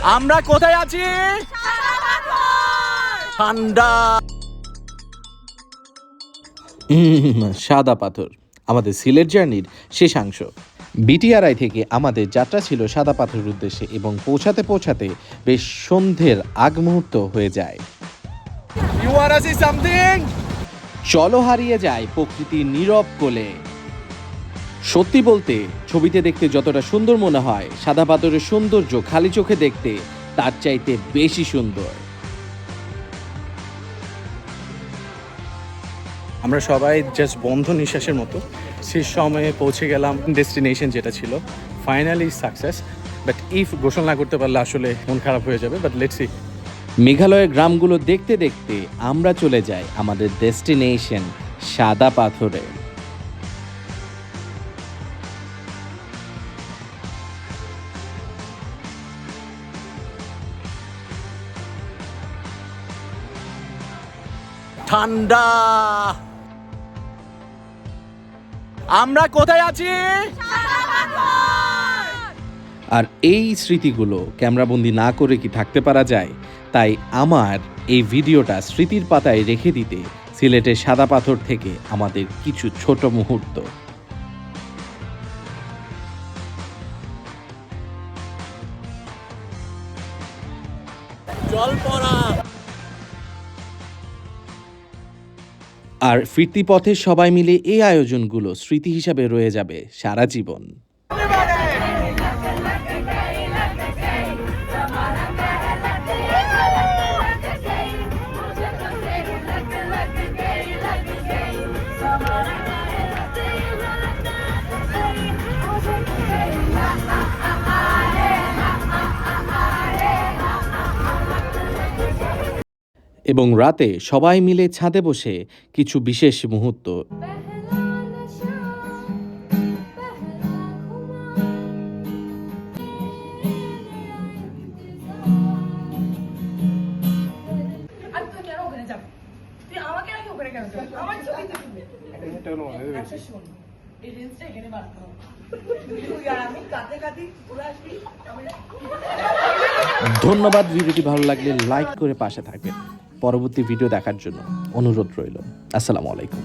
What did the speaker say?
আমরা কোথায় আছি? ঠান্ডা সাদা পাথর আমাদের সিলেট জার্নির শেষাংশ। বিটিআরআই থেকে আমাদের যাত্রা ছিল সাদা পাথরের উদ্দেশ্যে এবং পৌঁছাতে পৌঁছাতে বেশ সন্ধ্যের আগ মুহূর্ত হয়ে যায়। চলো হারিয়ে যায় প্রকৃতির নীরব কোলে। সত্যি বলতে ছবিতে দেখতে যতটা সুন্দর মনে হয়, সাদা পাথরের সৌন্দর্য খালি চোখে দেখতে তার চাইতে বেশি সুন্দর। আমরা সবাই জাস্ট বন্ধ নিঃশ্বাসের মতো শেষ সময়ে পৌঁছে গেলাম ডেস্টিনেশন যেটা ছিল ফাইনালি সাকসেস। বাট ইফ ঘোষণা না করতে পারলে আসলে মন খারাপ হয়ে যাবে। But let's see. মেঘালয়ের গ্রামগুলো দেখতে দেখতে আমরা চলে যাই আমাদের ডেস্টিনেশন সাদা পাথরে। ঠান্ডা। আমরা কোথায় আছি? আর এই স্মৃতিগুলো ক্যামেরাবন্দি না করে কি থাকতে পারা যায়? তাই আমার এই ভিডিওটা স্মৃতির পাতায় রেখে দিতে সিলেটের সাদা পাথর থেকে আমাদের কিছু ছোট মুহূর্ত। জল পড়া। আর ফিরতি পথে সবাই মিলে এই আয়োজনগুলো স্মৃতি হিসাবে রয়ে যাবে সারা জীবন। এবং রাতে সবাই মিলে ছাদে বসে কিছু বিশেষ মুহূর্ত। ধন্যবাদ। ভিডিওটি ভালো লাগলে লাইক করে পাশে থাকবেন। পরবর্তী ভিডিও দেখার জন্য অনুরোধ রইল। আসসালামু আলাইকুম।